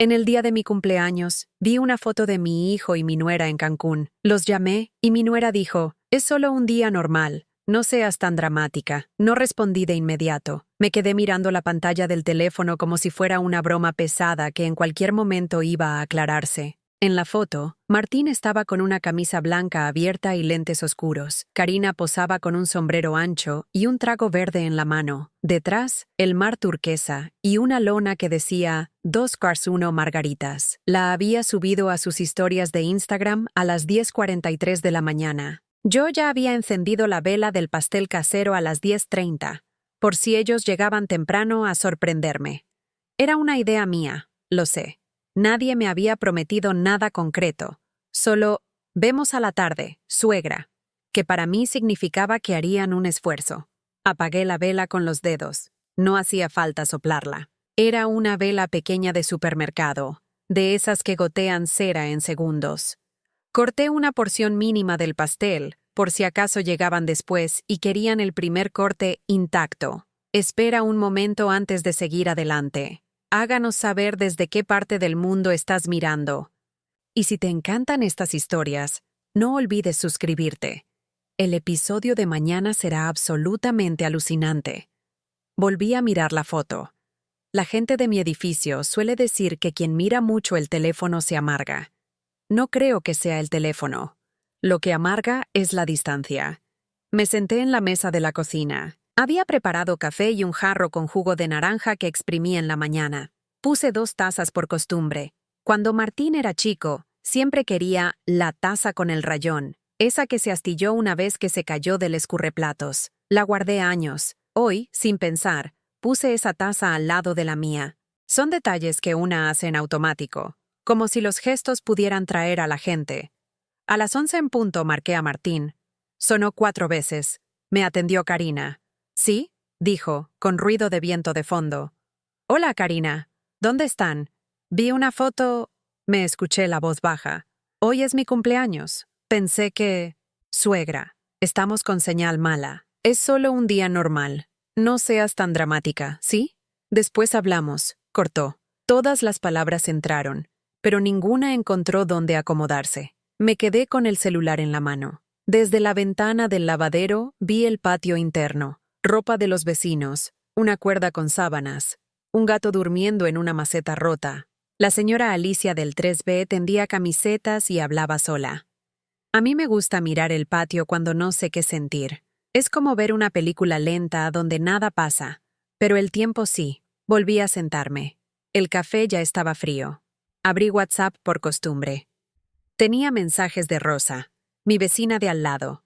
En el día de mi cumpleaños, vi una foto de mi hijo y mi nuera en Cancún. Los llamé y mi nuera dijo, es solo un día normal. No seas tan dramática. No respondí de inmediato. Me quedé mirando la pantalla del teléfono como si fuera una broma pesada que en cualquier momento iba a aclararse. En la foto, Martín estaba con una camisa blanca abierta y lentes oscuros. Karina posaba con un sombrero ancho y un trago verde en la mano. Detrás, el mar turquesa y una lona que decía 2 margaritas. La había subido a sus historias de Instagram a las 10:43 de la mañana. Yo ya había encendido la vela del pastel casero a las 10:30, por si ellos llegaban temprano a sorprenderme. Era una idea mía, lo sé. Nadie me había prometido nada concreto, solo vemos a la tarde, suegra, que para mí significaba que harían un esfuerzo. Apagué la vela con los dedos. No hacía falta soplarla. Era una vela pequeña de supermercado, de esas que gotean cera en segundos. Corté una porción mínima del pastel, por si acaso llegaban después y querían el primer corte intacto. Espera un momento antes de seguir adelante. Háganos saber desde qué parte del mundo estás mirando. Y si te encantan estas historias, no olvides suscribirte. El episodio de mañana será absolutamente alucinante. Volví a mirar la foto. La gente de mi edificio suele decir que quien mira mucho el teléfono se amarga. No creo que sea el teléfono. Lo que amarga es la distancia. Me senté en la mesa de la cocina. Había preparado café y un jarro con jugo de naranja que exprimí en la mañana. Puse 2 tazas por costumbre. Cuando Martín era chico, siempre quería la taza con el rayón, esa que se astilló una vez que se cayó del escurreplatos. La guardé años. Hoy, sin pensar, puse esa taza al lado de la mía. Son detalles que una hace en automático, como si los gestos pudieran traer a la gente. A las 11 en punto marqué a Martín. Sonó 4 veces. Me atendió Karina. ¿Sí?, dijo, con ruido de viento de fondo. Hola, Karina. ¿Dónde están? Vi una foto. Me escuché la voz baja. Hoy es mi cumpleaños. Pensé que... Suegra, estamos con señal mala. Es solo un día normal. No seas tan dramática, ¿sí? Después hablamos, cortó. Todas las palabras entraron, pero ninguna encontró dónde acomodarse. Me quedé con el celular en la mano. Desde la ventana del lavadero vi el patio interno, ropa de los vecinos, una cuerda con sábanas, un gato durmiendo en una maceta rota. La señora Alicia del 3B tendía camisetas y hablaba sola. A mí me gusta mirar el patio cuando no sé qué sentir. Es como ver una película lenta donde nada pasa, pero el tiempo sí. Volví a sentarme. El café ya estaba frío. Abrí WhatsApp por costumbre. Tenía mensajes de Rosa, mi vecina de al lado.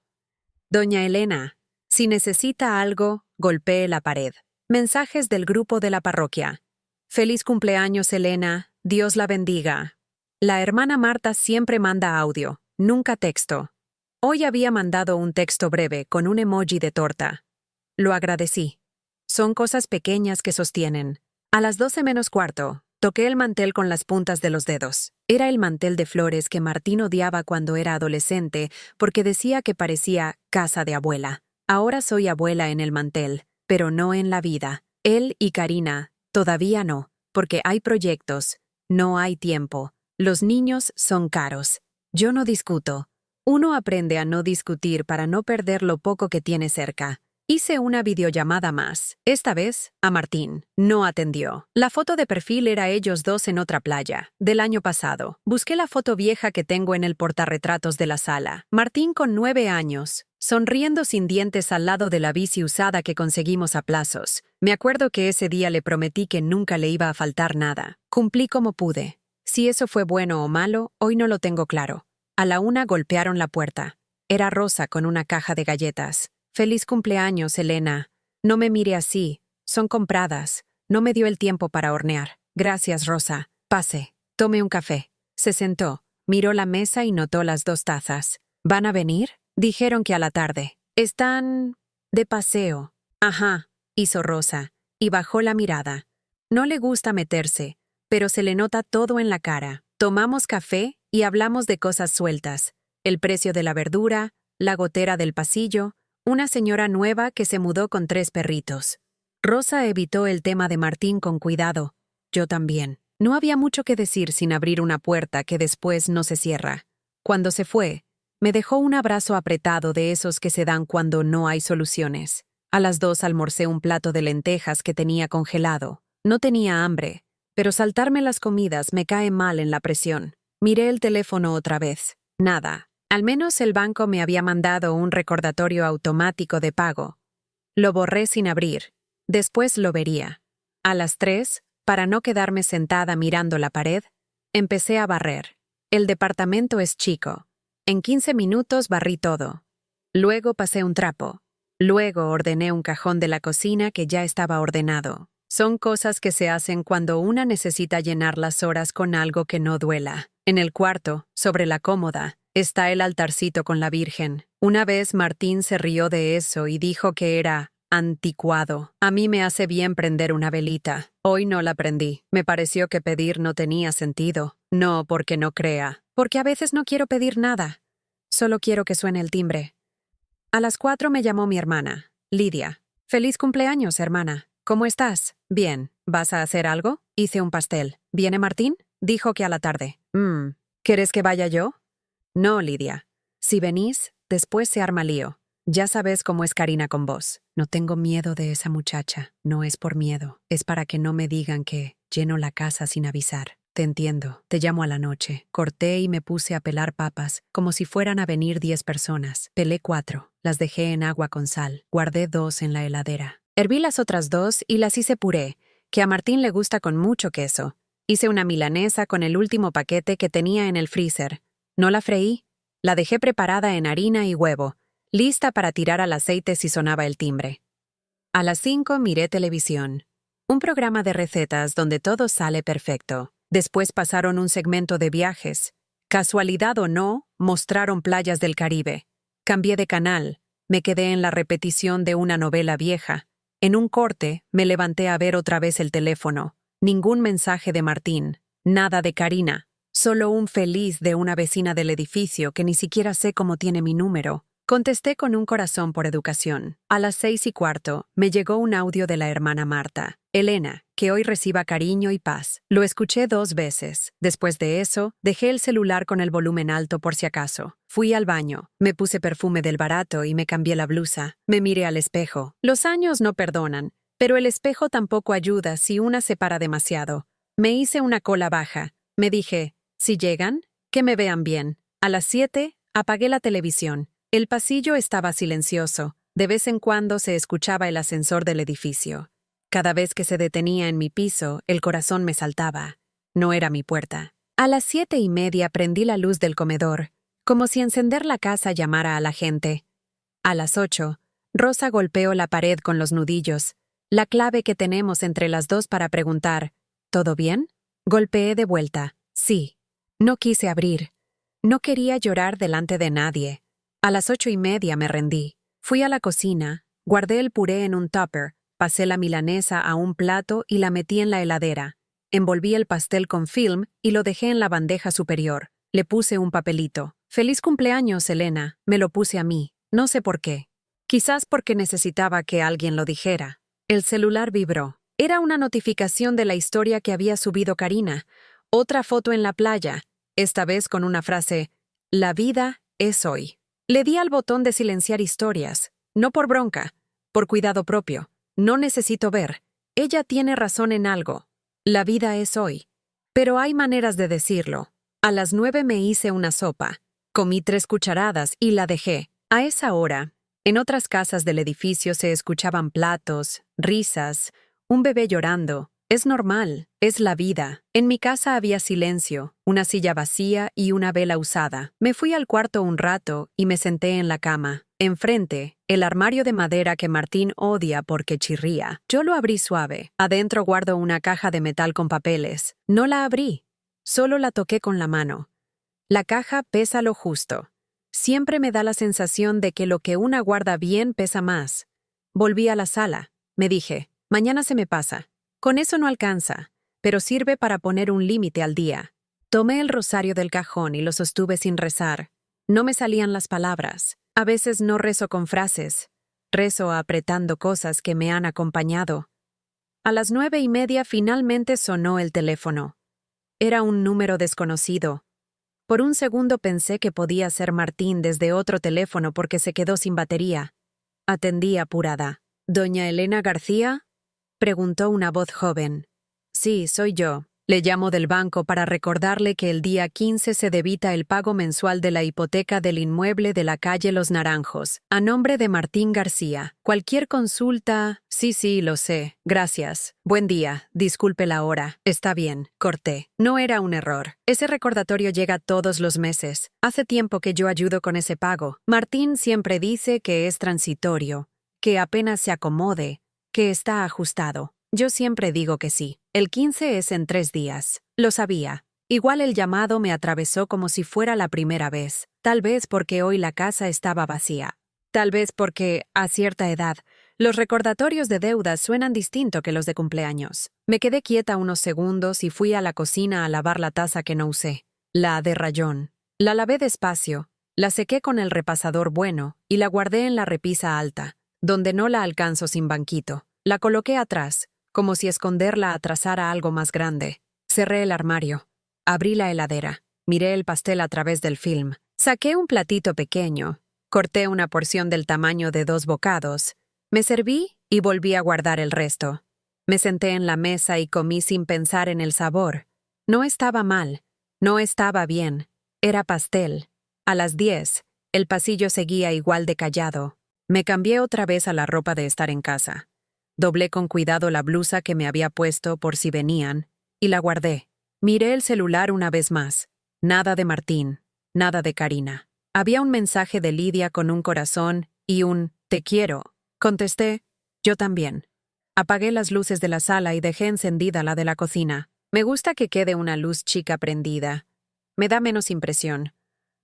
Doña Elena, si necesita algo, golpee la pared. Mensajes del grupo de la parroquia. Feliz cumpleaños, Elena, Dios la bendiga. La hermana Marta siempre manda audio, nunca texto. Hoy había mandado un texto breve con un emoji de torta. Lo agradecí. Son cosas pequeñas que sostienen. A las 12 menos cuarto, toqué el mantel con las puntas de los dedos. Era el mantel de flores que Martín odiaba cuando era adolescente porque decía que parecía casa de abuela. Ahora soy abuela en el mantel, pero no en la vida. Él y Karina, todavía no, porque hay proyectos, no hay tiempo. Los niños son caros. Yo no discuto. Uno aprende a no discutir para no perder lo poco que tiene cerca. Hice una videollamada más, esta vez a Martín. No atendió. La foto de perfil era ellos dos en otra playa, del año pasado. Busqué la foto vieja que tengo en el portarretratos de la sala. Martín con 9 años, sonriendo sin dientes al lado de la bici usada que conseguimos a plazos. Me acuerdo que ese día le prometí que nunca le iba a faltar nada. Cumplí como pude. Si eso fue bueno o malo, hoy no lo tengo claro. A la 1 golpearon la puerta. Era Rosa con una caja de galletas. Feliz cumpleaños, Elena. No me mire así. Son compradas. No me dio el tiempo para hornear. Gracias, Rosa. Pase. Tome un café. Se sentó. Miró la mesa y notó las 2 tazas. ¿Van a venir? Dijeron que a la tarde. Están... de paseo. Ajá, hizo Rosa, y bajó la mirada. No le gusta meterse, pero se le nota todo en la cara. Tomamos café y hablamos de cosas sueltas. El precio de la verdura, la gotera del pasillo, una señora nueva que se mudó con 3 perritos. Rosa evitó el tema de Martín con cuidado. Yo también. No había mucho que decir sin abrir una puerta que después no se cierra. Cuando se fue, me dejó un abrazo apretado de esos que se dan cuando no hay soluciones. A las 2 almorcé un plato de lentejas que tenía congelado. No tenía hambre, pero saltarme las comidas me cae mal en la presión. Miré el teléfono otra vez. Nada. Al menos el banco me había mandado un recordatorio automático de pago. Lo borré sin abrir. Después lo vería. A las 3, para no quedarme sentada mirando la pared, empecé a barrer. El departamento es chico. En 15 minutos barrí todo. Luego pasé un trapo. Luego ordené un cajón de la cocina que ya estaba ordenado. Son cosas que se hacen cuando una necesita llenar las horas con algo que no duela. En el cuarto, sobre la cómoda, está el altarcito con la Virgen. Una vez Martín se rió de eso y dijo que era anticuado. A mí me hace bien prender una velita. Hoy no la prendí. Me pareció que pedir no tenía sentido. No porque no crea. Porque a veces no quiero pedir nada. Solo quiero que suene el timbre. A las 4 me llamó mi hermana, Lidia. «Feliz cumpleaños, hermana. ¿Cómo estás?» «Bien. ¿Vas a hacer algo?» «Hice un pastel». «¿Viene Martín?» «Dijo que a la tarde». ¿Quieres que vaya yo?» «No, Lidia. Si venís, después se arma lío. Ya sabes cómo es Karina con vos. No tengo miedo de esa muchacha. No es por miedo. Es para que no me digan que lleno la casa sin avisar. Te entiendo. Te llamo a la noche». Corté y me puse a pelar papas, como si fueran a venir 10 personas. Pelé 4. Las dejé en agua con sal. Guardé 2 en la heladera. Herví las otras 2 y las hice puré, que a Martín le gusta con mucho queso. Hice una milanesa con el último paquete que tenía en el freezer. No la freí. La dejé preparada en harina y huevo, lista para tirar al aceite si sonaba el timbre. A las 5 miré televisión. Un programa de recetas donde todo sale perfecto. Después pasaron un segmento de viajes. Casualidad o no, mostraron playas del Caribe. Cambié de canal. Me quedé en la repetición de una novela vieja. En un corte, me levanté a ver otra vez el teléfono. Ningún mensaje de Martín. Nada de Karina. Solo un feliz de una vecina del edificio que ni siquiera sé cómo tiene mi número. Contesté con un corazón por educación. A las 6:15 me llegó un audio de la hermana Marta. «Elena, que hoy reciba cariño y paz». Lo escuché 2 veces. Después de eso, dejé el celular con el volumen alto por si acaso. Fui al baño, me puse perfume del barato y me cambié la blusa. Me miré al espejo. Los años no perdonan, pero el espejo tampoco ayuda si una se para demasiado. Me hice una cola baja. Me dije, si llegan, que me vean bien. A las 7, apagué la televisión. El pasillo estaba silencioso. De vez en cuando se escuchaba el ascensor del edificio. Cada vez que se detenía en mi piso, el corazón me saltaba. No era mi puerta. A las 7:30 prendí la luz del comedor, como si encender la casa llamara a la gente. A las 8, Rosa golpeó la pared con los nudillos, la clave que tenemos entre las 2 para preguntar, ¿todo bien? Golpeé de vuelta. Sí. No quise abrir. No quería llorar delante de nadie. A las 8:30 me rendí. Fui a la cocina, guardé el puré en un tupper, pasé la milanesa a un plato y la metí en la heladera. Envolví el pastel con film y lo dejé en la bandeja superior. Le puse un papelito. «Feliz cumpleaños, Elena». Me lo puse a mí. No sé por qué. Quizás porque necesitaba que alguien lo dijera. El celular vibró. Era una notificación de la historia que había subido Karina. Otra foto en la playa, esta vez con una frase, «La vida es hoy». Le di al botón de silenciar historias. No por bronca, por cuidado propio. No necesito ver. Ella tiene razón en algo. La vida es hoy. Pero hay maneras de decirlo. A las 9 me hice una sopa. Comí 3 cucharadas y la dejé. A esa hora, en otras casas del edificio se escuchaban platos, risas, un bebé llorando. Es normal, es la vida. En mi casa había silencio, una silla vacía y una vela usada. Me fui al cuarto un rato y me senté en la cama. Enfrente, el armario de madera que Martín odia porque chirría. Yo lo abrí suave. Adentro guardo una caja de metal con papeles. No la abrí. Solo la toqué con la mano. La caja pesa lo justo. Siempre me da la sensación de que lo que una guarda bien pesa más. Volví a la sala. Me dije, mañana se me pasa. Con eso no alcanza, pero sirve para poner un límite al día. Tomé el rosario del cajón y lo sostuve sin rezar. No me salían las palabras. A veces no rezo con frases. Rezo apretando cosas que me han acompañado. A las 9:30 finalmente sonó el teléfono. Era un número desconocido. Por un segundo pensé que podía ser Martín desde otro teléfono porque se quedó sin batería. Atendí apurada. ¿Doña Elena García? Preguntó una voz joven. Sí, soy yo. Le llamo del banco para recordarle que el día 15 se debita el pago mensual de la hipoteca del inmueble de la calle Los Naranjos, a nombre de Martín García. Cualquier consulta... Sí, lo sé. Gracias. Buen día. Disculpe la hora. Está bien. Corté. No era un error. Ese recordatorio llega todos los meses. Hace tiempo que yo ayudo con ese pago. Martín siempre dice que es transitorio, que apenas se acomode, que está ajustado. Yo siempre digo que sí. El 15 es en 3 días. Lo sabía. Igual el llamado me atravesó como si fuera la primera vez. Tal vez porque hoy la casa estaba vacía. Tal vez porque, a cierta edad, los recordatorios de deudas suenan distinto que los de cumpleaños. Me quedé quieta unos segundos y fui a la cocina a lavar la taza que no usé. La de rayón. La lavé despacio, la sequé con el repasador bueno y la guardé en la repisa alta, donde no la alcanzo sin banquito. La coloqué atrás, como si esconderla atrasara algo más grande. Cerré el armario. Abrí la heladera. Miré el pastel a través del film. Saqué un platito pequeño. Corté una porción del tamaño de 2 bocados. Me serví y volví a guardar el resto. Me senté en la mesa y comí sin pensar en el sabor. No estaba mal. No estaba bien. Era pastel. A las 10, el pasillo seguía igual de callado. Me cambié otra vez a la ropa de estar en casa. Doblé con cuidado la blusa que me había puesto por si venían, y la guardé. Miré el celular una vez más. Nada de Martín, nada de Karina. Había un mensaje de Lidia con un corazón y un «te quiero». Contesté, «yo también». Apagué las luces de la sala y dejé encendida la de la cocina. Me gusta que quede una luz chica prendida. Me da menos impresión.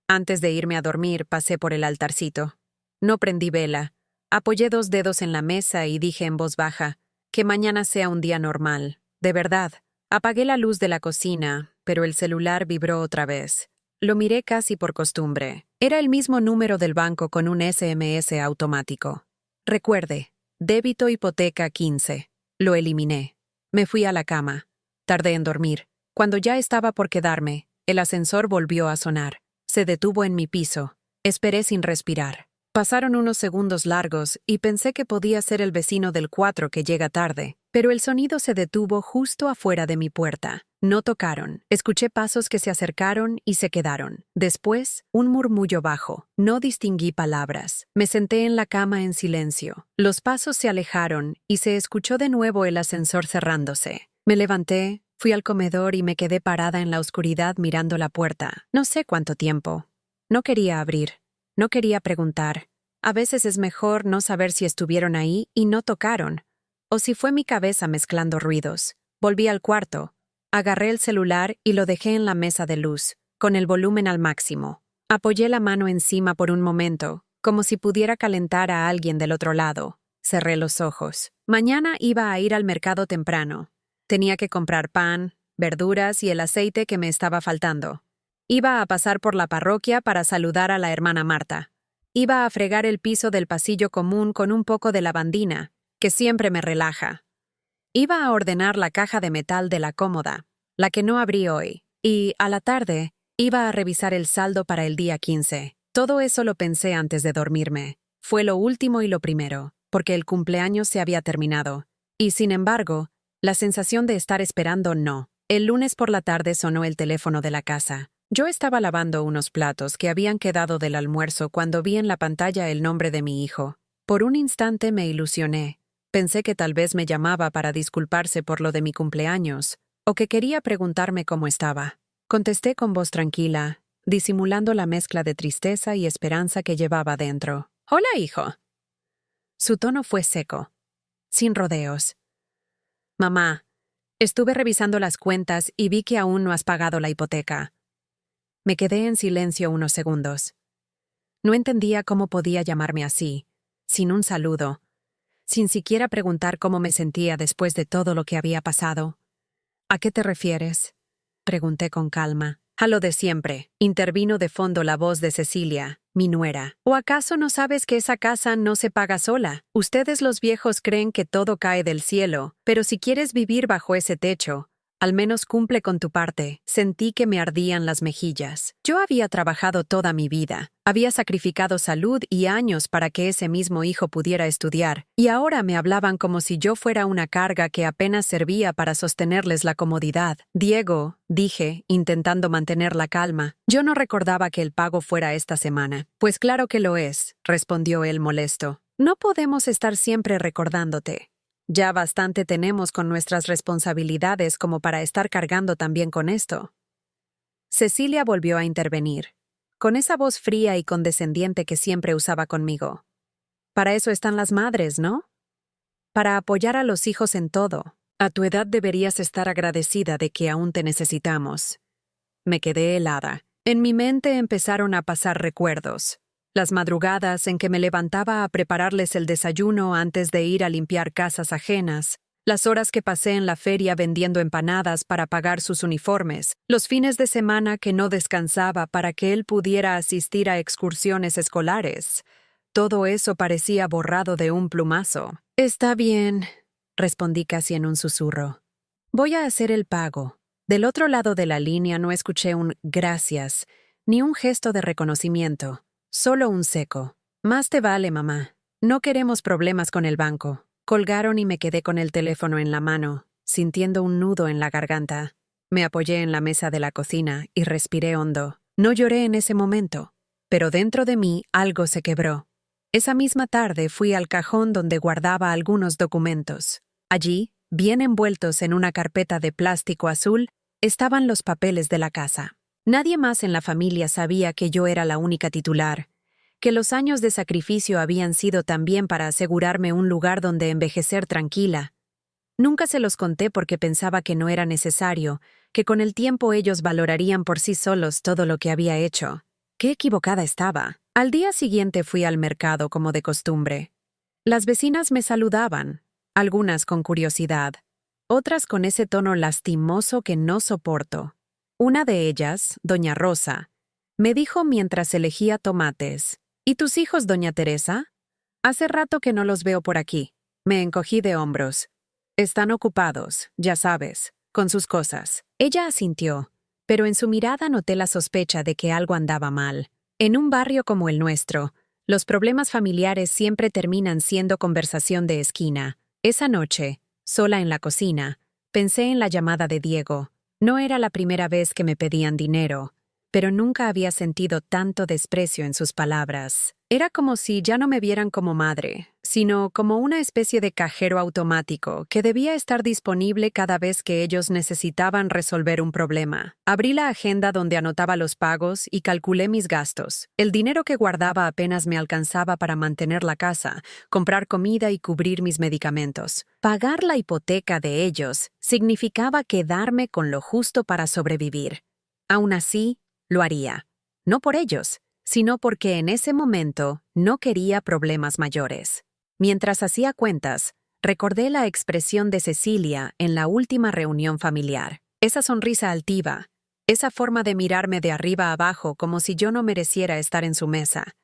Antes de irme a dormir, pasé por el altarcito. No prendí vela. Apoyé 2 dedos en la mesa y dije en voz baja, que mañana sea un día normal. De verdad. Apagué la luz de la cocina, pero el celular vibró otra vez. Lo miré casi por costumbre. Era el mismo número del banco con un SMS automático. Recuerde, débito hipoteca 15. Lo eliminé. Me fui a la cama. Tardé en dormir. Cuando ya estaba por quedarme, el ascensor volvió a sonar. Se detuvo en mi piso. Esperé sin respirar. Pasaron unos segundos largos y pensé que podía ser el vecino del 4 que llega tarde, pero el sonido se detuvo justo afuera de mi puerta. No tocaron. Escuché pasos que se acercaron y se quedaron. Después, un murmullo bajo. No distinguí palabras. Me senté en la cama en silencio. Los pasos se alejaron y se escuchó de nuevo el ascensor cerrándose. Me levanté, fui al comedor y me quedé parada en la oscuridad mirando la puerta. No sé cuánto tiempo. No quería abrir. No quería preguntar. A veces es mejor no saber si estuvieron ahí y no tocaron, o si fue mi cabeza mezclando ruidos. Volví al cuarto. Agarré el celular y lo dejé en la mesa de luz, con el volumen al máximo. Apoyé la mano encima por un momento, como si pudiera calentar a alguien del otro lado. Cerré los ojos. Mañana iba a ir al mercado temprano. Tenía que comprar pan, verduras y el aceite que me estaba faltando. Iba a pasar por la parroquia para saludar a la hermana Marta. Iba a fregar el piso del pasillo común con un poco de lavandina, que siempre me relaja. Iba a ordenar la caja de metal de la cómoda, la que no abrí hoy, y, a la tarde, iba a revisar el saldo para el día 15. Todo eso lo pensé antes de dormirme. Fue lo último y lo primero, porque el cumpleaños se había terminado. Y, sin embargo, la sensación de estar esperando no. El lunes por la tarde sonó el teléfono de la casa. Yo estaba lavando unos platos que habían quedado del almuerzo cuando vi en la pantalla el nombre de mi hijo. Por un instante me ilusioné. Pensé que tal vez me llamaba para disculparse por lo de mi cumpleaños, o que quería preguntarme cómo estaba. Contesté con voz tranquila, disimulando la mezcla de tristeza y esperanza que llevaba dentro. «Hola, hijo». Su tono fue seco, sin rodeos. «Mamá, estuve revisando las cuentas y vi que aún no has pagado la hipoteca». Me quedé en silencio unos segundos. No entendía cómo podía llamarme así, sin un saludo, sin siquiera preguntar cómo me sentía después de todo lo que había pasado. «¿A qué te refieres?», pregunté con calma. «A lo de siempre», intervino de fondo la voz de Cecilia, mi nuera. «¿O acaso no sabes que esa casa no se paga sola? Ustedes los viejos creen que todo cae del cielo, pero si quieres vivir bajo ese techo, Al menos cumple con tu parte. Sentí que me ardían las mejillas. Yo había trabajado toda mi vida. Había sacrificado salud y años para que ese mismo hijo pudiera estudiar. Y ahora me hablaban como si yo fuera una carga que apenas servía para sostenerles la comodidad. Diego, dije, intentando mantener la calma. Yo no recordaba que el pago fuera esta semana. Pues claro que lo es, respondió él molesto. No podemos estar siempre recordándote. Ya bastante tenemos con nuestras responsabilidades como para estar cargando también con esto. Cecilia volvió a intervenir, con esa voz fría y condescendiente que siempre usaba conmigo. Para eso están las madres, ¿no? Para apoyar a los hijos en todo. A tu edad deberías estar agradecida de que aún te necesitamos. Me quedé helada. En mi mente empezaron a pasar recuerdos. Las madrugadas en que me levantaba a prepararles el desayuno antes de ir a limpiar casas ajenas, las horas que pasé en la feria vendiendo empanadas para pagar sus uniformes, los fines de semana que no descansaba para que él pudiera asistir a excursiones escolares. Todo eso parecía borrado de un plumazo. Está bien, respondí casi en un susurro. Voy a hacer el pago. Del otro lado de la línea no escuché un gracias, ni un gesto de reconocimiento. Solo un seco. Más te vale, mamá. No queremos problemas con el banco. Colgaron y me quedé con el teléfono en la mano, sintiendo un nudo en la garganta. Me apoyé en la mesa de la cocina y respiré hondo. No lloré en ese momento, pero dentro de mí algo se quebró. Esa misma tarde fui al cajón donde guardaba algunos documentos. Allí, bien envueltos en una carpeta de plástico azul, estaban los papeles de la casa. Nadie más en la familia sabía que yo era la única titular, que los años de sacrificio habían sido también para asegurarme un lugar donde envejecer tranquila. Nunca se los conté porque pensaba que no era necesario, que con el tiempo ellos valorarían por sí solos todo lo que había hecho. Qué equivocada estaba. Al día siguiente fui al mercado como de costumbre. Las vecinas me saludaban, algunas con curiosidad, otras con ese tono lastimoso que no soporto. Una de ellas, doña Rosa, me dijo mientras elegía tomates: ¿Y tus hijos, doña Teresa? Hace rato que no los veo por aquí. Me encogí de hombros. Están ocupados, ya sabes, con sus cosas. Ella asintió, pero en su mirada noté la sospecha de que algo andaba mal. En un barrio como el nuestro, los problemas familiares siempre terminan siendo conversación de esquina. Esa noche, sola en la cocina, pensé en la llamada de Diego. No era la primera vez que me pedían dinero, pero nunca había sentido tanto desprecio en sus palabras. Era como si ya no me vieran como madre, sino como una especie de cajero automático que debía estar disponible cada vez que ellos necesitaban resolver un problema. Abrí la agenda donde anotaba los pagos y calculé mis gastos. El dinero que guardaba apenas me alcanzaba para mantener la casa, comprar comida y cubrir mis medicamentos. Pagar la hipoteca de ellos significaba quedarme con lo justo para sobrevivir. Aún así, lo haría. No por ellos, sino porque en ese momento no quería problemas mayores. Mientras hacía cuentas, recordé la expresión de Cecilia en la última reunión familiar. Esa sonrisa altiva, esa forma de mirarme de arriba a abajo como si yo no mereciera estar en su mesa.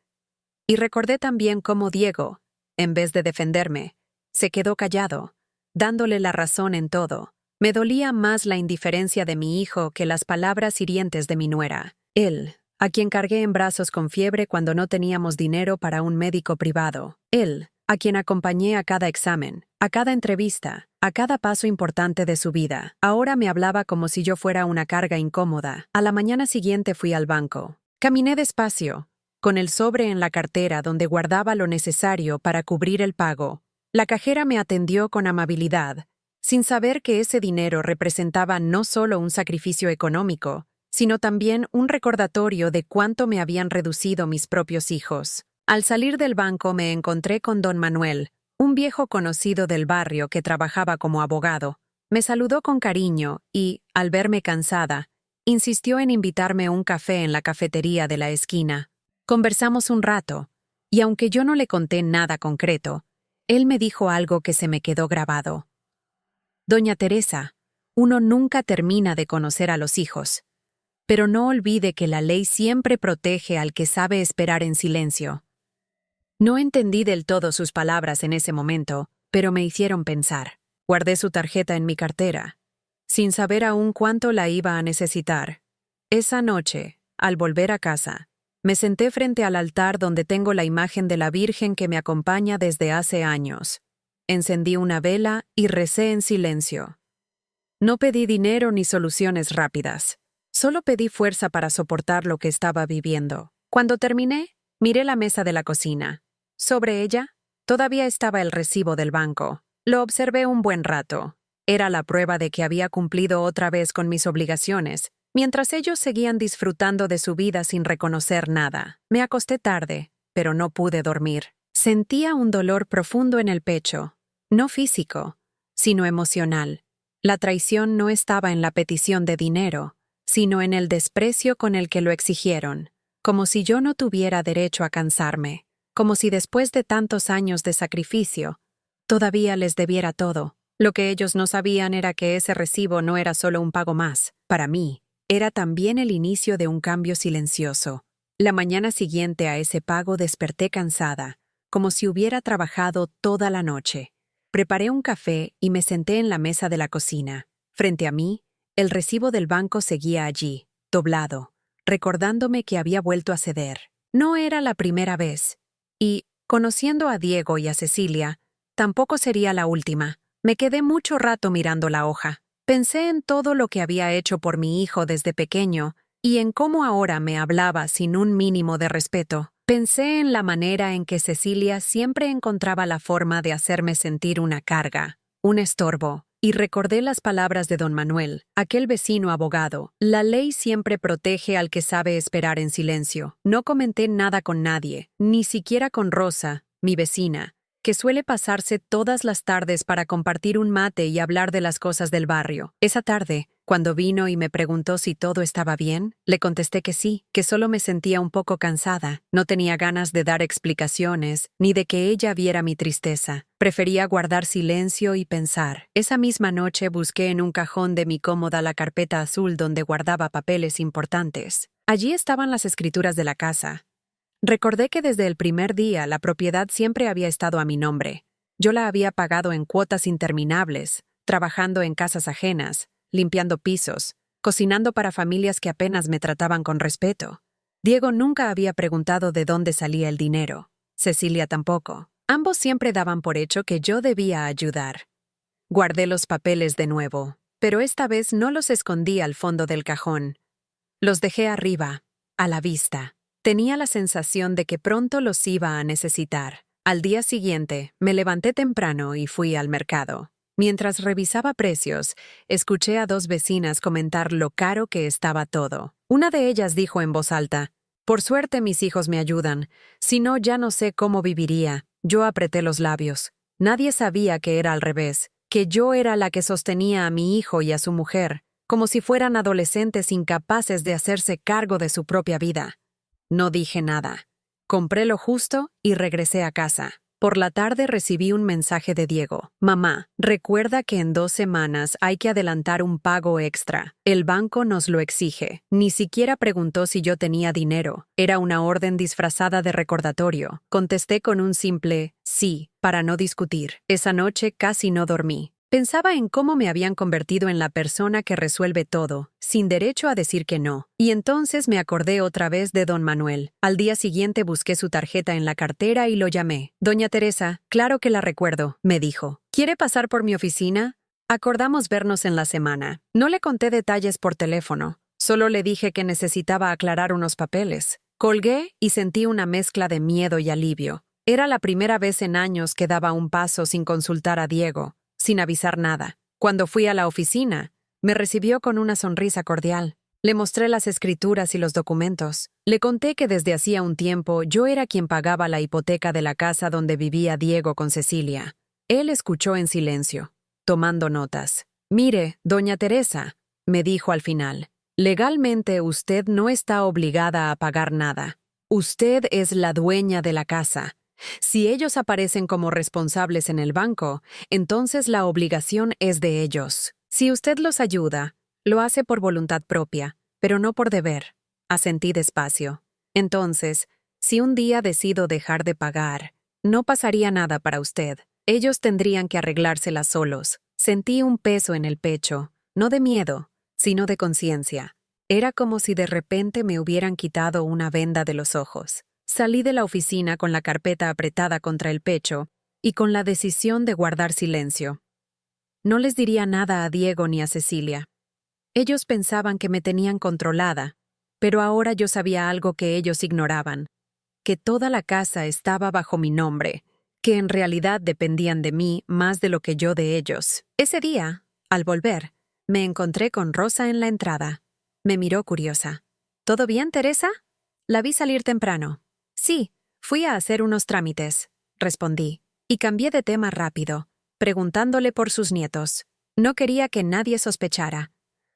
Y recordé también cómo Diego, en vez de defenderme, se quedó callado, dándole la razón en todo. Me dolía más la indiferencia de mi hijo que las palabras hirientes de mi nuera. Él, a quien cargué en brazos con fiebre cuando no teníamos dinero para un médico privado. Él, a quien acompañé a cada examen, a cada entrevista, a cada paso importante de su vida. Ahora me hablaba como si yo fuera una carga incómoda. A la mañana siguiente fui al banco. Caminé despacio, con el sobre en la cartera donde guardaba lo necesario para cubrir el pago. La cajera me atendió con amabilidad, sin saber que ese dinero representaba no solo un sacrificio económico, sino también un recordatorio de cuánto me habían reducido mis propios hijos. Al salir del banco me encontré con don Manuel, un viejo conocido del barrio que trabajaba como abogado. Me saludó con cariño y, al verme cansada, insistió en invitarme un café en la cafetería de la esquina. Conversamos un rato, y aunque yo no le conté nada concreto, él me dijo algo que se me quedó grabado. Doña Teresa, uno nunca termina de conocer a los hijos. Pero no olvide que la ley siempre protege al que sabe esperar en silencio. No entendí del todo sus palabras en ese momento, pero me hicieron pensar. Guardé su tarjeta en mi cartera. sin saber aún cuánto la iba a necesitar. Esa noche, al volver a casa, me senté frente al altar donde tengo la imagen de la Virgen que me acompaña desde hace años. Encendí una vela y recé en silencio. No pedí dinero ni soluciones rápidas. Solo pedí fuerza para soportar lo que estaba viviendo. Cuando terminé, miré la mesa de la cocina. Sobre ella, todavía estaba el recibo del banco. Lo observé un buen rato. Era la prueba de que había cumplido otra vez con mis obligaciones, mientras ellos seguían disfrutando de su vida sin reconocer nada. Me acosté tarde, pero no pude dormir. Sentía un dolor profundo en el pecho, no físico, sino emocional. La traición no estaba en la petición de dinero, sino en el desprecio con el que lo exigieron, como si yo no tuviera derecho a cansarme, como si después de tantos años de sacrificio, todavía les debiera todo. Lo que ellos no sabían era que ese recibo no era solo un pago más. Para mí, era también el inicio de un cambio silencioso. La mañana siguiente a ese pago desperté cansada, como si hubiera trabajado toda la noche. Preparé un café y me senté en la mesa de la cocina. Frente a mí, el recibo del banco seguía allí, doblado, recordándome que había vuelto a ceder. No era la primera vez. Y, conociendo a Diego y a Cecilia, tampoco sería la última. Me quedé mucho rato mirando la hoja. Pensé en todo lo que había hecho por mi hijo desde pequeño y en cómo ahora me hablaba sin un mínimo de respeto. Pensé en la manera en que Cecilia siempre encontraba la forma de hacerme sentir una carga, un estorbo, y recordé las palabras de don Manuel, aquel vecino abogado. La ley siempre protege al que sabe esperar en silencio. No comenté nada con nadie, ni siquiera con Rosa, mi vecina, que suele pasarse todas las tardes para compartir un mate y hablar de las cosas del barrio. Esa tarde, cuando vino y me preguntó si todo estaba bien, le contesté que sí, que solo me sentía un poco cansada. No tenía ganas de dar explicaciones, ni de que ella viera mi tristeza. Prefería guardar silencio y pensar. Esa misma noche busqué en un cajón de mi cómoda la carpeta azul donde guardaba papeles importantes. Allí estaban las escrituras de la casa. Recordé que desde el primer día la propiedad siempre había estado a mi nombre. Yo la había pagado en cuotas interminables, trabajando en casas ajenas, limpiando pisos, cocinando para familias que apenas me trataban con respeto. Diego nunca había preguntado de dónde salía el dinero. Cecilia tampoco. Ambos siempre daban por hecho que yo debía ayudar. Guardé los papeles de nuevo, pero esta vez no los escondí al fondo del cajón. Los dejé arriba, a la vista. Tenía la sensación de que pronto los iba a necesitar. Al día siguiente, me levanté temprano y fui al mercado. Mientras revisaba precios, escuché a dos vecinas comentar lo caro que estaba todo. Una de ellas dijo en voz alta: «Por suerte mis hijos me ayudan. Si no, ya no sé cómo viviría». Yo apreté los labios. Nadie sabía que era al revés, que yo era la que sostenía a mi hijo y a su mujer, como si fueran adolescentes incapaces de hacerse cargo de su propia vida. No dije nada. Compré lo justo y regresé a casa. Por la tarde recibí un mensaje de Diego. «Mamá, recuerda que en 2 semanas hay que adelantar un pago extra. El banco nos lo exige». Ni siquiera preguntó si yo tenía dinero. Era una orden disfrazada de recordatorio. Contesté con un simple «sí», para no discutir. Esa noche casi no dormí. Pensaba en cómo me habían convertido en la persona que resuelve todo, sin derecho a decir que no. Y entonces me acordé otra vez de don Manuel. Al día siguiente busqué su tarjeta en la cartera y lo llamé. «Doña Teresa, claro que la recuerdo», me dijo. «¿Quiere pasar por mi oficina?» Acordamos vernos en la semana. No le conté detalles por teléfono. Solo le dije que necesitaba aclarar unos papeles. Colgué y sentí una mezcla de miedo y alivio. Era la primera vez en años que daba un paso sin consultar a Diego, sin avisar nada. Cuando fui a la oficina, me recibió con una sonrisa cordial. Le mostré las escrituras y los documentos. Le conté que desde hacía un tiempo yo era quien pagaba la hipoteca de la casa donde vivía Diego con Cecilia. Él escuchó en silencio, tomando notas. «Mire, doña Teresa», me dijo al final, «legalmente usted no está obligada a pagar nada. Usted es la dueña de la casa. Si ellos aparecen como responsables en el banco, entonces la obligación es de ellos. Si usted los ayuda, lo hace por voluntad propia, pero no por deber». Asentí despacio. Entonces, si un día decido dejar de pagar, no pasaría nada para usted. Ellos tendrían que arreglárselas solos. Sentí un peso en el pecho. no de miedo, sino de conciencia. Era como si de repente me hubieran quitado una venda de los ojos. Salí de la oficina con la carpeta apretada contra el pecho y con la decisión de guardar silencio. No les diría nada a Diego ni a Cecilia. Ellos pensaban que me tenían controlada, pero ahora yo sabía algo que ellos ignoraban, que toda la casa estaba bajo mi nombre, que en realidad dependían de mí más de lo que yo de ellos. Ese día, al volver, me encontré con Rosa en la entrada. Me miró curiosa. ¿Todo bien, Teresa? La vi salir temprano. Sí, fui a hacer unos trámites, respondí, y cambié de tema rápido, preguntándole por sus nietos. No quería que nadie sospechara.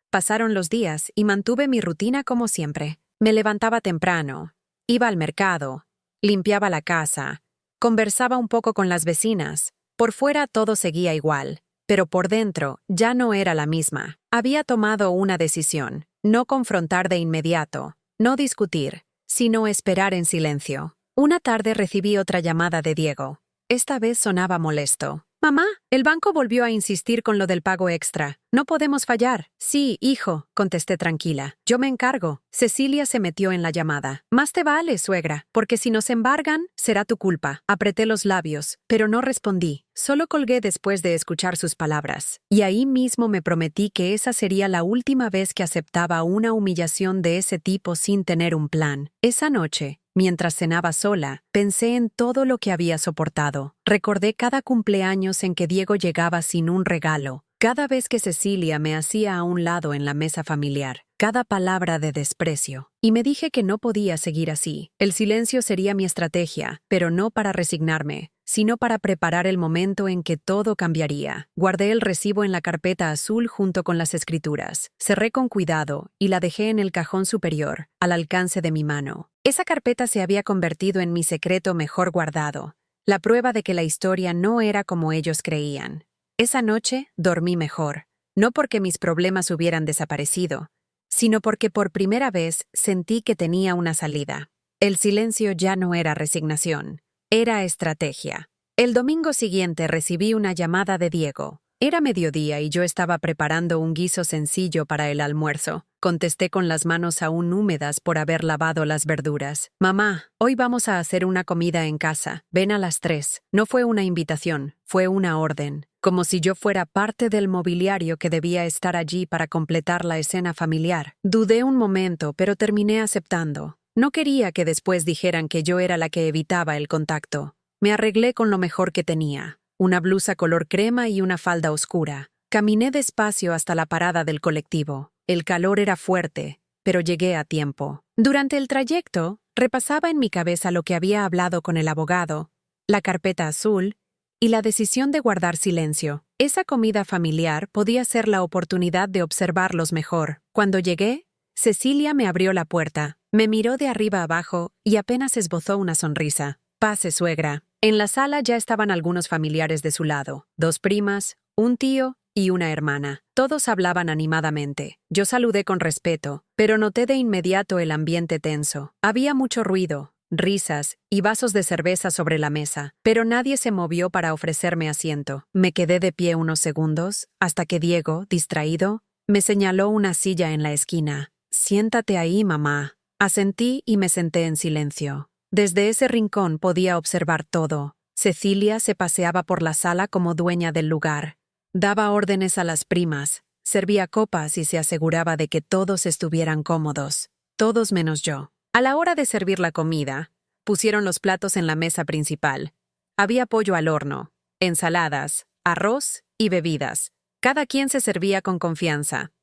Pasaron los días y mantuve mi rutina como siempre. Me levantaba temprano, iba al mercado, limpiaba la casa, conversaba un poco con las vecinas. Por fuera todo seguía igual, pero por dentro ya no era la misma. Había tomado una decisión, no confrontar de inmediato, no discutir, sino esperar en silencio. Una tarde recibí otra llamada de Diego. Esta vez sonaba molesto. «Mamá, el banco volvió a insistir con lo del pago extra. No podemos fallar». «Sí, hijo», contesté tranquila. «Yo me encargo». Cecilia se metió en la llamada. «Más te vale, suegra, porque si nos embargan, será tu culpa». Apreté los labios, pero no respondí. Solo colgué después de escuchar sus palabras. Y ahí mismo me prometí que esa sería la última vez que aceptaba una humillación de ese tipo sin tener un plan. Esa noche, mientras cenaba sola, pensé en todo lo que había soportado. Recordé cada cumpleaños en que Diego llegaba sin un regalo, cada vez que Cecilia me hacía a un lado en la mesa familiar, cada palabra de desprecio. Y me dije que no podía seguir así. El silencio sería mi estrategia, pero no para resignarme, sino para preparar el momento en que todo cambiaría. Guardé el recibo en la carpeta azul junto con las escrituras. Cerré con cuidado y la dejé en el cajón superior, al alcance de mi mano. Esa carpeta se había convertido en mi secreto mejor guardado, la prueba de que la historia no era como ellos creían. Esa noche dormí mejor, no porque mis problemas hubieran desaparecido, sino porque por primera vez sentí que tenía una salida. El silencio ya no era resignación, era estrategia. El domingo siguiente recibí una llamada de Diego. Era mediodía y yo estaba preparando un guiso sencillo para el almuerzo. Contesté con las manos aún húmedas por haber lavado las verduras. «Mamá, hoy vamos a hacer una comida en casa. Ven a las 3». No fue una invitación, fue una orden. Como si yo fuera parte del mobiliario que debía estar allí para completar la escena familiar. Dudé un momento, pero terminé aceptando. No quería que después dijeran que yo era la que evitaba el contacto. Me arreglé con lo mejor que tenía. Una blusa color crema y una falda oscura. Caminé despacio hasta la parada del colectivo. El calor era fuerte, pero llegué a tiempo. Durante el trayecto, repasaba en mi cabeza lo que había hablado con el abogado, la carpeta azul y la decisión de guardar silencio. Esa comida familiar podía ser la oportunidad de observarlos mejor. Cuando llegué, Cecilia me abrió la puerta, me miró de arriba abajo y apenas esbozó una sonrisa. «Pase, suegra». En la sala ya estaban algunos familiares de su lado, 2 primas, un tío y una hermana. Todos hablaban animadamente. Yo saludé con respeto, pero noté de inmediato el ambiente tenso. Había mucho ruido, risas y vasos de cerveza sobre la mesa, pero nadie se movió para ofrecerme asiento. Me quedé de pie unos segundos, hasta que Diego, distraído, me señaló una silla en la esquina. «Siéntate ahí, mamá». Asentí y me senté en silencio. Desde ese rincón podía observar todo. Cecilia se paseaba por la sala como dueña del lugar. Daba órdenes a las primas, servía copas y se aseguraba de que todos estuvieran cómodos. Todos menos yo. A la hora de servir la comida, pusieron los platos en la mesa principal. Había pollo al horno, ensaladas, arroz y bebidas. Cada quien se servía con confianza.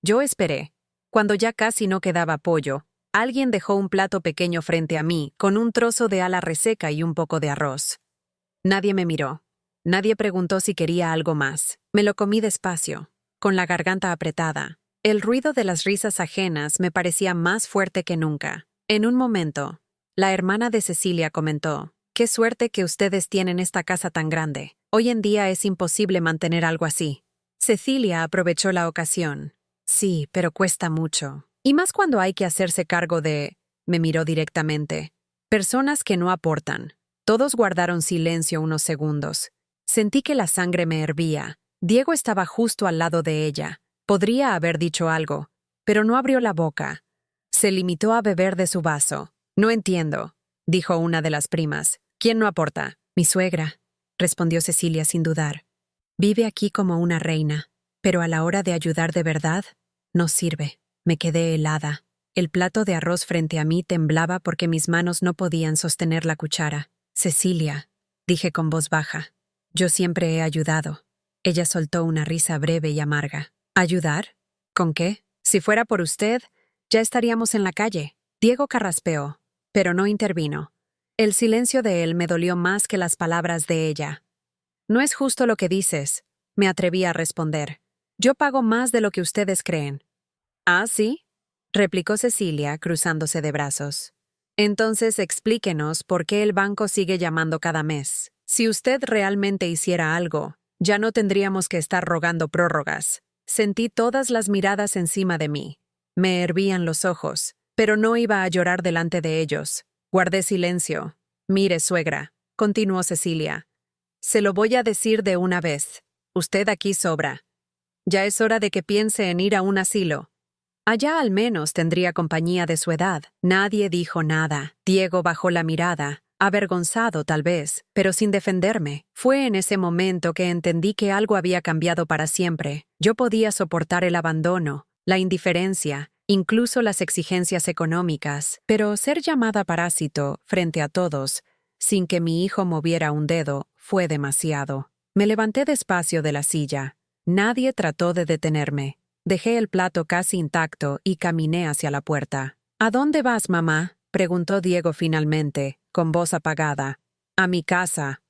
Yo esperé. Cuando ya casi no quedaba pollo, alguien dejó un plato pequeño frente a mí, con un trozo de ala reseca y un poco de arroz. Nadie me miró. Nadie preguntó si quería algo más. Me lo comí despacio, con la garganta apretada. El ruido de las risas ajenas me parecía más fuerte que nunca. En un momento, la hermana de Cecilia comentó: «Qué suerte que ustedes tienen esta casa tan grande. Hoy en día es imposible mantener algo así». Cecilia aprovechó la ocasión. «Sí, pero cuesta mucho. Y más cuando hay que hacerse cargo de», me miró directamente, «personas que no aportan». Todos guardaron silencio unos segundos. Sentí que la sangre me hervía. Diego estaba justo al lado de ella, Podría haber dicho algo, pero no abrió la boca. Se limitó a beber de su vaso. No entiendo, dijo una de las primas. ¿Quién no aporta? Mi suegra, respondió Cecilia sin dudar. Vive aquí como una reina, pero a la hora de ayudar de verdad, no sirve. Me quedé helada. El plato de arroz frente a mí temblaba porque mis manos no podían sostener la cuchara. Cecilia, dije con voz baja. Yo siempre he ayudado. Ella soltó una risa breve y amarga. ¿Ayudar? ¿Con qué? Si fuera por usted, ya estaríamos en la calle. Diego carraspeó, pero no intervino. El silencio de él me dolió más que las palabras de ella. No es justo lo que dices, me atreví a responder. Yo pago más de lo que ustedes creen. ¿Ah, sí? Replicó Cecilia, cruzándose de brazos. Entonces explíquenos por qué el banco sigue llamando cada mes. Si usted realmente hiciera algo, ya no tendríamos que estar rogando prórrogas. Sentí todas las miradas encima de mí. Me hervían los ojos, pero no iba a llorar delante de ellos. Guardé silencio. Mire, suegra, continuó Cecilia. Se lo voy a decir de una vez. Usted aquí sobra. Ya es hora de que piense en ir a un asilo. Allá al menos tendría compañía de su edad. Nadie dijo nada. Diego bajó la mirada, avergonzado tal vez, pero sin defenderme. Fue en ese momento que entendí que algo había cambiado para siempre. Yo podía soportar el abandono, la indiferencia, incluso las exigencias económicas, pero ser llamada parásito frente a todos, sin que mi hijo moviera un dedo, fue demasiado. Me levanté despacio de la silla. Nadie trató de detenerme. Dejé el plato casi intacto y caminé hacia la puerta. ¿A dónde vas, mamá?, preguntó Diego finalmente, con voz apagada. A mi casa,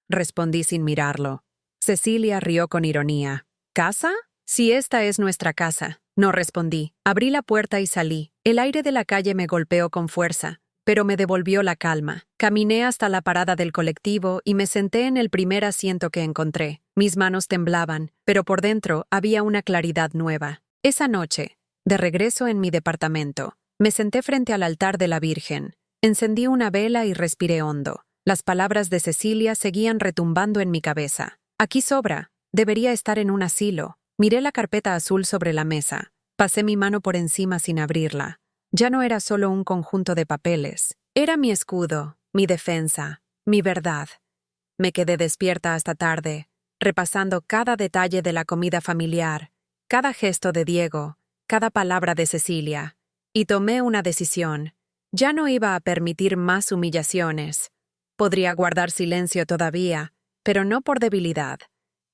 respondí sin mirarlo. Cecilia rió con ironía. ¿Casa? Si esta es nuestra casa. No respondí. Abrí la puerta y salí. El aire de la calle me golpeó con fuerza, pero me devolvió la calma. Caminé hasta la parada del colectivo y me senté en el primer asiento que encontré. Mis manos temblaban, pero por dentro había una claridad nueva. Esa noche, de regreso en mi departamento, me senté frente al altar de la Virgen. Encendí una vela y respiré hondo. Las palabras de Cecilia seguían retumbando en mi cabeza. Aquí sobra. Debería estar en un asilo. Miré la carpeta azul sobre la mesa. Pasé mi mano por encima sin abrirla. Ya no era solo un conjunto de papeles. Era mi escudo, mi defensa, mi verdad. Me quedé despierta hasta tarde, repasando cada detalle de la comida familiar, cada gesto de Diego, cada palabra de Cecilia. Y tomé una decisión. Ya no iba a permitir más humillaciones. Podría guardar silencio todavía, pero no por debilidad,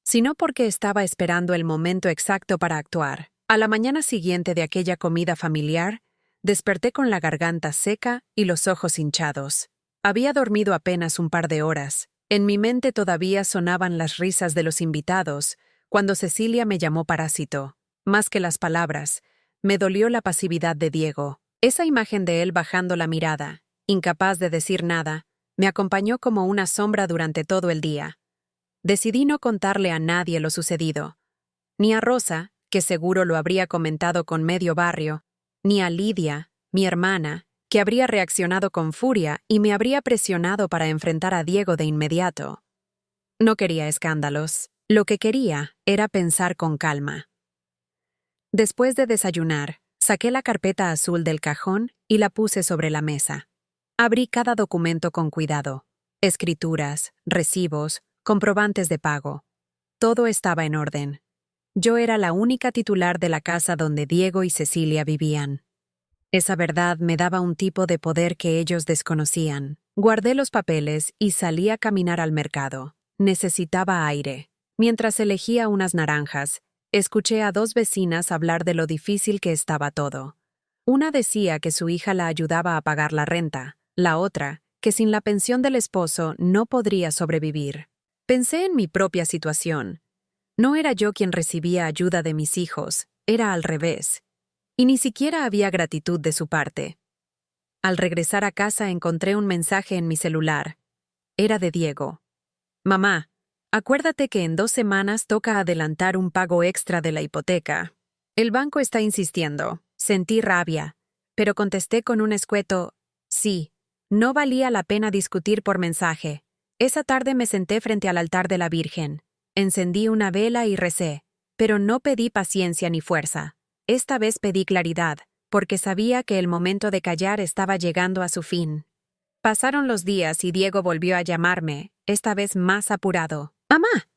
sino porque estaba esperando el momento exacto para actuar. A la mañana siguiente de aquella comida familiar, desperté con la garganta seca y los ojos hinchados. Había dormido apenas un par de horas. En mi mente todavía sonaban las risas de los invitados cuando Cecilia me llamó parásito. Más que las palabras, me dolió la pasividad de Diego. Esa imagen de él bajando la mirada, incapaz de decir nada, me acompañó como una sombra durante todo el día. Decidí no contarle a nadie lo sucedido. Ni a Rosa, que seguro lo habría comentado con medio barrio, ni a Lidia, mi hermana, que habría reaccionado con furia y me habría presionado para enfrentar a Diego de inmediato. No quería escándalos. Lo que quería era pensar con calma. Después de desayunar, saqué la carpeta azul del cajón y la puse sobre la mesa. Abrí cada documento con cuidado. Escrituras, recibos, comprobantes de pago. Todo estaba en orden. Yo era la única titular de la casa donde Diego y Cecilia vivían. Esa verdad me daba un tipo de poder que ellos desconocían. Guardé los papeles y salí a caminar al mercado. Necesitaba aire. Mientras elegía unas naranjas, escuché a dos vecinas hablar de lo difícil que estaba todo. Una decía que su hija la ayudaba a pagar la renta, la otra, que sin la pensión del esposo no podría sobrevivir. Pensé en mi propia situación. No era yo quien recibía ayuda de mis hijos, era al revés. Y ni siquiera había gratitud de su parte. Al regresar a casa encontré un mensaje en mi celular. Era de Diego. Mamá, acuérdate que en 2 semanas toca adelantar un pago extra de la hipoteca. El banco está insistiendo. Sentí rabia, pero contesté con un escueto, sí, no valía la pena discutir por mensaje. Esa tarde me senté frente al altar de la Virgen. Encendí una vela y recé. pero no pedí paciencia ni fuerza. Esta vez pedí claridad, porque sabía que el momento de callar estaba llegando a su fin. Pasaron los días y Diego volvió a llamarme, esta vez más apurado. «Mamá,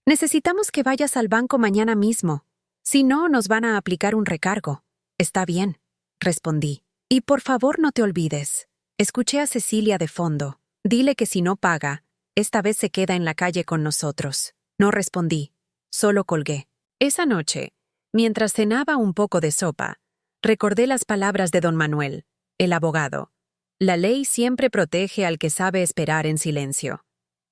necesitamos que vayas al banco mañana mismo. Si no, nos van a aplicar un recargo». «Está bien», respondí. «Y por favor no te olvides». Escuché a Cecilia de fondo. «Dile que si no paga, esta vez se queda en la calle con nosotros». No respondí, solo colgué. Esa noche, mientras cenaba un poco de sopa, recordé las palabras de don Manuel, el abogado. La ley siempre protege al que sabe esperar en silencio.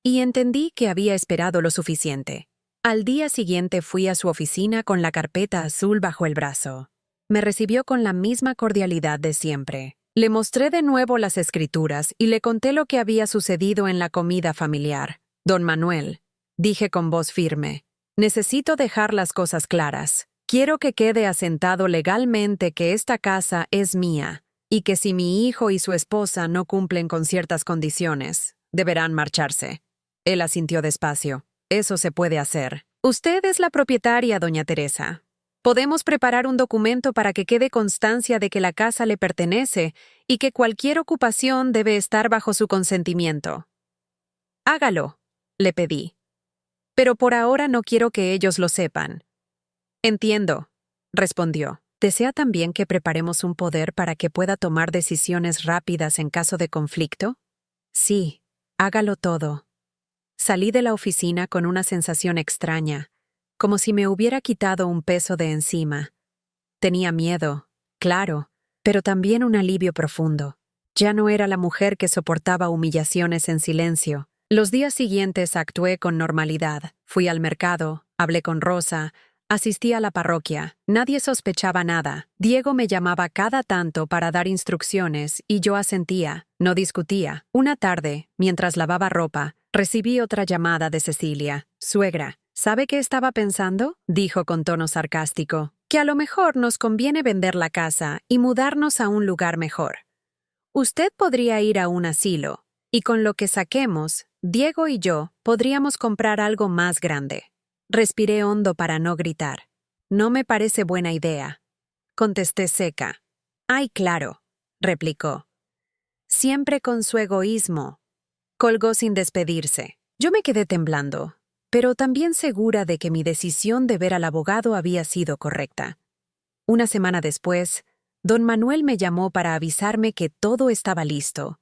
Y entendí que había esperado lo suficiente. Al día siguiente fui a su oficina con la carpeta azul bajo el brazo. Me recibió con la misma cordialidad de siempre. Le mostré de nuevo las escrituras y le conté lo que había sucedido en la comida familiar. «Don Manuel», dije con voz firme, «necesito dejar las cosas claras. Quiero que quede asentado legalmente que esta casa es mía y que si mi hijo y su esposa no cumplen con ciertas condiciones, deberán marcharse». Él asintió despacio. «Eso se puede hacer. Usted es la propietaria, doña Teresa. Podemos preparar un documento para que quede constancia de que la casa le pertenece y que cualquier ocupación debe estar bajo su consentimiento». «Hágalo», le pedí. «Pero por ahora no quiero que ellos lo sepan». «Entiendo», respondió. «¿Desea también que preparemos un poder para que pueda tomar decisiones rápidas en caso de conflicto?» «Sí, hágalo todo». Salí de la oficina con una sensación extraña, como si me hubiera quitado un peso de encima. Tenía miedo, claro, pero también un alivio profundo. Ya no era la mujer que soportaba humillaciones en silencio. Los días siguientes actué con normalidad. Fui al mercado, hablé con Rosa, asistí a la parroquia. Nadie sospechaba nada. Diego me llamaba cada tanto para dar instrucciones y yo asentía, no discutía. Una tarde, mientras lavaba ropa, recibí otra llamada de Cecilia. «Suegra, ¿sabe qué estaba pensando?», dijo con tono sarcástico. «Que a lo mejor nos conviene vender la casa y mudarnos a un lugar mejor. Usted podría ir a un asilo, y con lo que saquemos, Diego y yo podríamos comprar algo más grande». Respiré hondo para no gritar. «No me parece buena idea», contesté seca. «Ay, claro», replicó. «Siempre con su egoísmo». Colgó sin despedirse. Yo me quedé temblando, pero también segura de que mi decisión de ver al abogado había sido correcta. Una semana después, don Manuel me llamó para avisarme que todo estaba listo.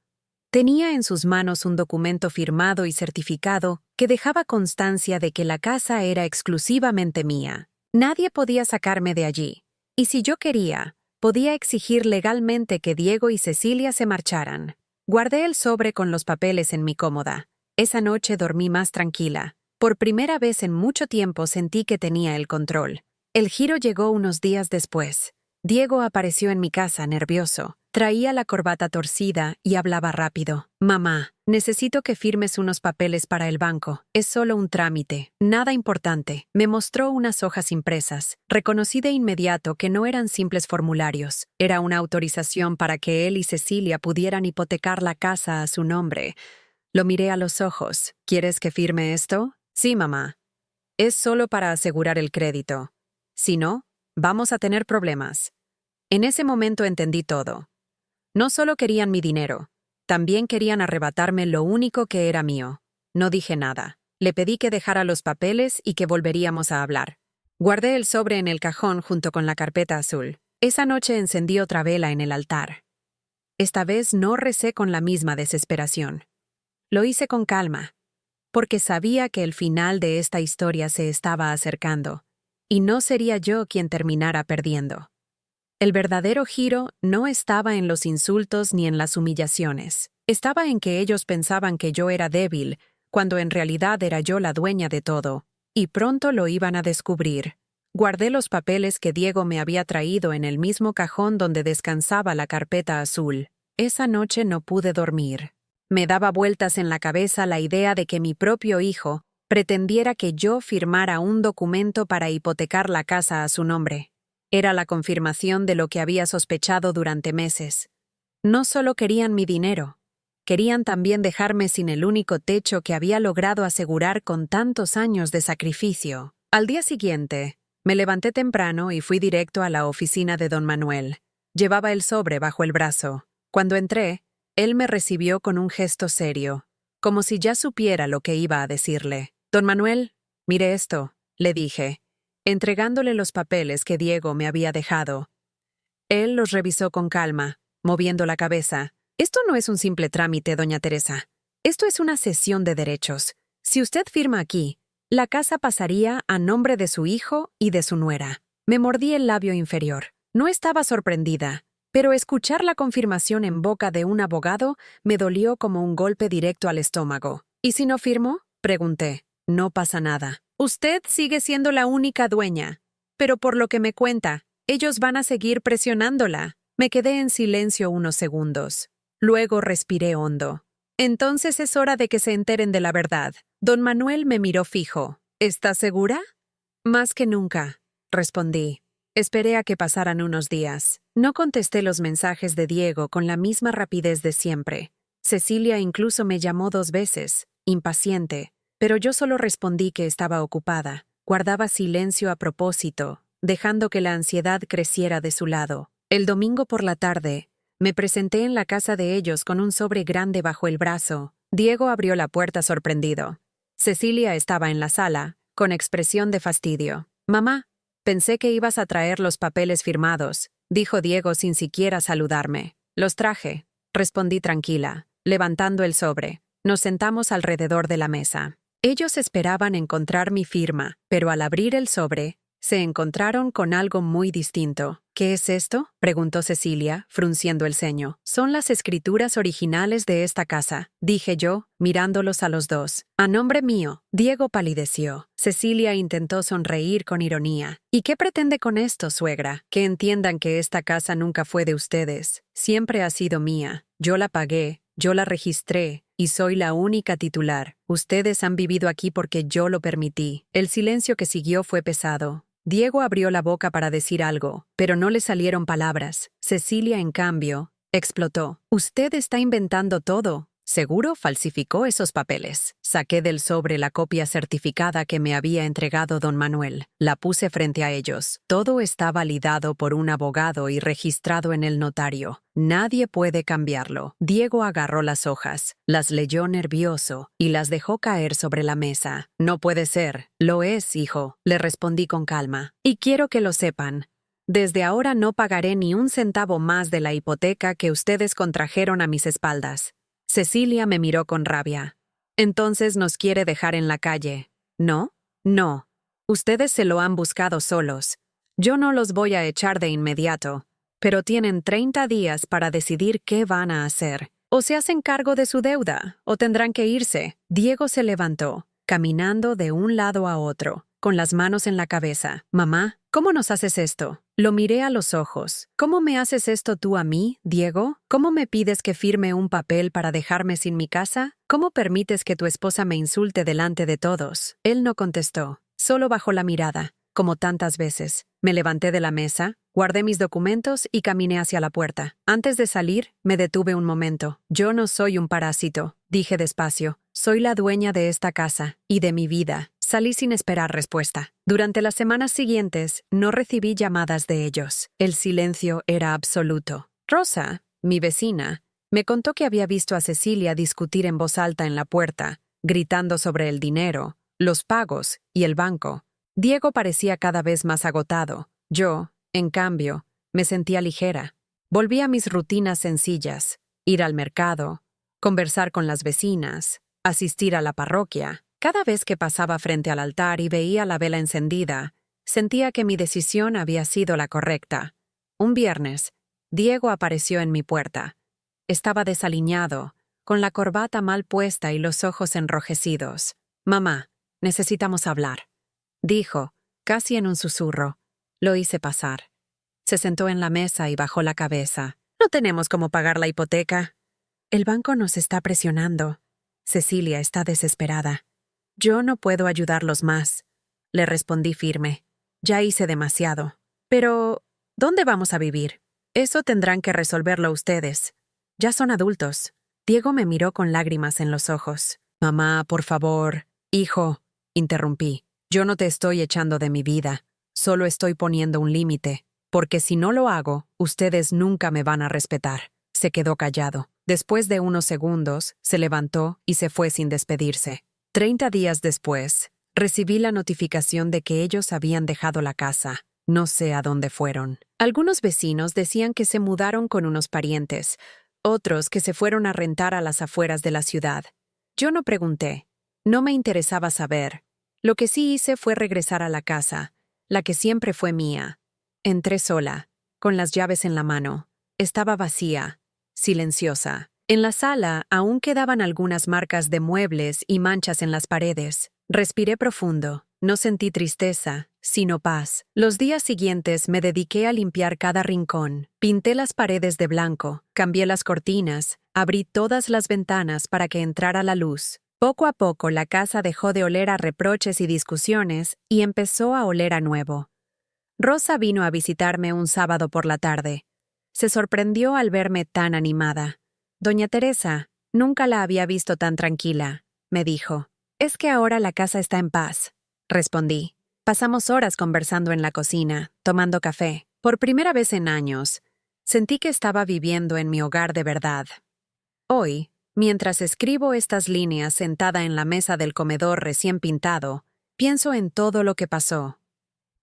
Tenía en sus manos un documento firmado y certificado que dejaba constancia de que la casa era exclusivamente mía. Nadie podía sacarme de allí, y si yo quería, podía exigir legalmente que Diego y Cecilia se marcharan. Guardé el sobre con los papeles en mi cómoda. Esa noche dormí más tranquila. Por primera vez en mucho tiempo sentí que tenía el control. El giro llegó unos días después. Diego apareció en mi casa nervioso. Traía la corbata torcida y hablaba rápido. «Mamá, necesito que firmes unos papeles para el banco. Es solo un trámite, nada importante». Me mostró unas hojas impresas. Reconocí de inmediato que no eran simples formularios. Era una autorización para que él y Cecilia pudieran hipotecar la casa a su nombre. Lo miré a los ojos. «¿Quieres que firme esto?» «Sí, mamá. Es solo para asegurar el crédito. Si no, vamos a tener problemas». En ese momento entendí todo. No solo querían mi dinero, también querían arrebatarme lo único que era mío. No dije nada. Le pedí que dejara los papeles y que volveríamos a hablar. Guardé el sobre en el cajón junto con la carpeta azul. Esa noche encendí otra vela en el altar. Esta vez no recé con la misma desesperación. Lo hice con calma, porque sabía que el final de esta historia se estaba acercando, y no sería yo quien terminara perdiendo. El verdadero giro no estaba en los insultos ni en las humillaciones. Estaba en que ellos pensaban que yo era débil, cuando en realidad era yo la dueña de todo, y pronto lo iban a descubrir. Guardé los papeles que Diego me había traído en el mismo cajón donde descansaba la carpeta azul. Esa noche no pude dormir. Me daba vueltas en la cabeza la idea de que mi propio hijo pretendiera que yo firmara un documento para hipotecar la casa a su nombre. Era la confirmación de lo que había sospechado durante meses. No solo querían mi dinero, querían también dejarme sin el único techo que había logrado asegurar con tantos años de sacrificio. Al día siguiente, Me levanté temprano y fui directo a la oficina de don Manuel. Llevaba el sobre bajo el brazo. Cuando entré, él me recibió con un gesto serio, como si ya supiera lo que iba a decirle. Don Manuel, mire esto, le dije, entregándole los papeles que Diego me había dejado. Él los revisó con calma, moviendo la cabeza. Esto no es un simple trámite, doña Teresa. Esto es una cesión de derechos. Si usted firma aquí, la casa pasaría a nombre de su hijo y de su nuera. Me mordí el labio inferior. No estaba sorprendida, pero escuchar la confirmación en boca de un abogado me dolió como un golpe directo al estómago. ¿Y si no firmo? Pregunté. No pasa nada. Usted sigue siendo la única dueña. Pero por lo que me cuenta, ellos van a seguir presionándola. Me quedé en silencio unos segundos. Luego respiré hondo. Entonces es hora de que se enteren de la verdad. Don Manuel me miró fijo. ¿Estás segura? Más que nunca, respondí. Esperé a que pasaran unos días. No contesté los mensajes de Diego con la misma rapidez de siempre. Cecilia incluso me llamó 2 veces, impaciente, pero yo solo respondí que estaba ocupada. Guardaba silencio a propósito, dejando que la ansiedad creciera de su lado. El domingo por la tarde, me presenté en la casa de ellos con un sobre grande bajo el brazo. Diego abrió la puerta sorprendido. Cecilia estaba en la sala, con expresión de fastidio. «Mamá, pensé que ibas a traer los papeles firmados», dijo Diego sin siquiera saludarme. «Los traje», respondí tranquila, levantando el sobre. Nos sentamos alrededor de la mesa. Ellos esperaban encontrar mi firma, pero al abrir el sobre, se encontraron con algo muy distinto. «¿Qué es esto?», preguntó Cecilia, frunciendo el ceño. «Son las escrituras originales de esta casa», dije yo, mirándolos a los dos. «A nombre mío». Diego palideció. Cecilia intentó sonreír con ironía. «¿Y qué pretende con esto, suegra? Que entiendan que esta casa nunca fue de ustedes. Siempre ha sido mía. Yo la pagué, yo la registré, y soy la única titular. Ustedes han vivido aquí porque yo lo permití». El silencio que siguió fue pesado. Diego abrió la boca para decir algo, pero no le salieron palabras. Cecilia, en cambio, explotó. «Usted está inventando todo. Seguro falsificó esos papeles». Saqué del sobre la copia certificada que me había entregado don Manuel. La puse frente a ellos. Todo está validado por un abogado y registrado en el notario. Nadie puede cambiarlo. Diego agarró las hojas, las leyó nervioso y las dejó caer sobre la mesa. «No puede ser». «Lo es, hijo», le respondí con calma. «Y quiero que lo sepan. Desde ahora no pagaré ni un centavo más de la hipoteca que ustedes contrajeron a mis espaldas». Cecilia me miró con rabia. «Entonces nos quiere dejar en la calle, ¿no?» «No. Ustedes se lo han buscado solos. Yo no los voy a echar de inmediato, pero tienen 30 días para decidir qué van a hacer. O se hacen cargo de su deuda, o tendrán que irse». Diego se levantó, caminando de un lado a otro, con las manos en la cabeza. «Mamá, ¿cómo nos haces esto?» Lo miré a los ojos. «¿Cómo me haces esto tú a mí, Diego? ¿Cómo me pides que firme un papel para dejarme sin mi casa? ¿Cómo permites que tu esposa me insulte delante de todos?» Él no contestó, solo bajó la mirada, como tantas veces. Me levanté de la mesa, guardé mis documentos y caminé hacia la puerta. Antes de salir, me detuve un momento. «Yo no soy un parásito», dije despacio. «Soy la dueña de esta casa y de mi vida». Salí sin esperar respuesta. Durante las semanas siguientes, no recibí llamadas de ellos. El silencio era absoluto. Rosa, mi vecina, me contó que había visto a Cecilia discutir en voz alta en la puerta, gritando sobre el dinero, los pagos y el banco. Diego parecía cada vez más agotado. Yo, en cambio, me sentía ligera. Volví a mis rutinas sencillas: ir al mercado, conversar con las vecinas, asistir a la parroquia. Cada vez que pasaba frente al altar y veía la vela encendida, sentía que mi decisión había sido la correcta. Un viernes, Diego apareció en mi puerta. Estaba desaliñado, con la corbata mal puesta y los ojos enrojecidos. «Mamá, necesitamos hablar», dijo, casi en un susurro. Lo hice pasar. Se sentó en la mesa y bajó la cabeza. «No tenemos cómo pagar la hipoteca. El banco nos está presionando. Cecilia está desesperada. Yo no puedo ayudarlos más», le respondí firme. «Ya hice demasiado». «Pero, ¿dónde vamos a vivir?» «Eso tendrán que resolverlo ustedes. Ya son adultos». Diego me miró con lágrimas en los ojos. «Mamá, por favor». «Hijo», interrumpí, «yo no te estoy echando de mi vida. Solo estoy poniendo un límite, porque si no lo hago, ustedes nunca me van a respetar. Se quedó callado. Después de unos segundos, se levantó y se fue sin despedirse. 30 días después, recibí la notificación de que ellos habían dejado la casa. No sé a dónde fueron. Algunos vecinos decían que se mudaron con unos parientes, otros que se fueron a rentar a las afueras de la ciudad. Yo no pregunté. No me interesaba saber. Lo que sí hice fue regresar a la casa, la que siempre fue mía. Entré sola, con las llaves en la mano. Estaba vacía, silenciosa. En la sala aún quedaban algunas marcas de muebles y manchas en las paredes. Respiré profundo. No sentí tristeza, sino paz. Los días siguientes me dediqué a limpiar cada rincón. Pinté las paredes de blanco, cambié las cortinas, abrí todas las ventanas para que entrara la luz. Poco a poco la casa dejó de oler a reproches y discusiones y empezó a oler a nuevo. Rosa vino a visitarme un sábado por la tarde. Se sorprendió al verme tan animada. Doña Teresa, nunca la había visto tan tranquila, me dijo. Es que ahora la casa está en paz, respondí. Pasamos horas conversando en la cocina, tomando café. Por primera vez en años, sentí que estaba viviendo en mi hogar de verdad. Hoy, mientras escribo estas líneas sentada en la mesa del comedor recién pintado, pienso en todo lo que pasó.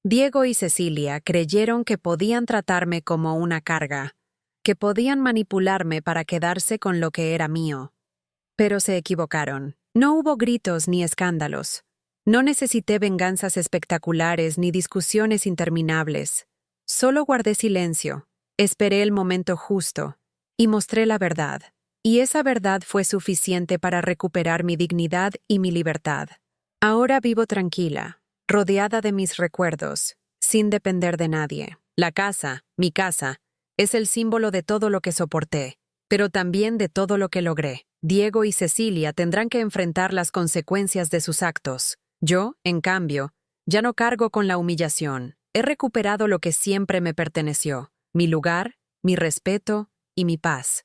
Diego y Cecilia creyeron que podían tratarme como una carga, que podían manipularme para quedarse con lo que era mío. Pero se equivocaron. No hubo gritos ni escándalos. No necesité venganzas espectaculares ni discusiones interminables. Solo guardé silencio, esperé el momento justo y mostré la verdad. Y esa verdad fue suficiente para recuperar mi dignidad y mi libertad. Ahora vivo tranquila, rodeada de mis recuerdos, sin depender de nadie. La casa, mi casa, es el símbolo de todo lo que soporté, pero también de todo lo que logré. Diego y Cecilia tendrán que enfrentar las consecuencias de sus actos. Yo, en cambio, ya no cargo con la humillación. He recuperado lo que siempre me perteneció, mi lugar, mi respeto y mi paz.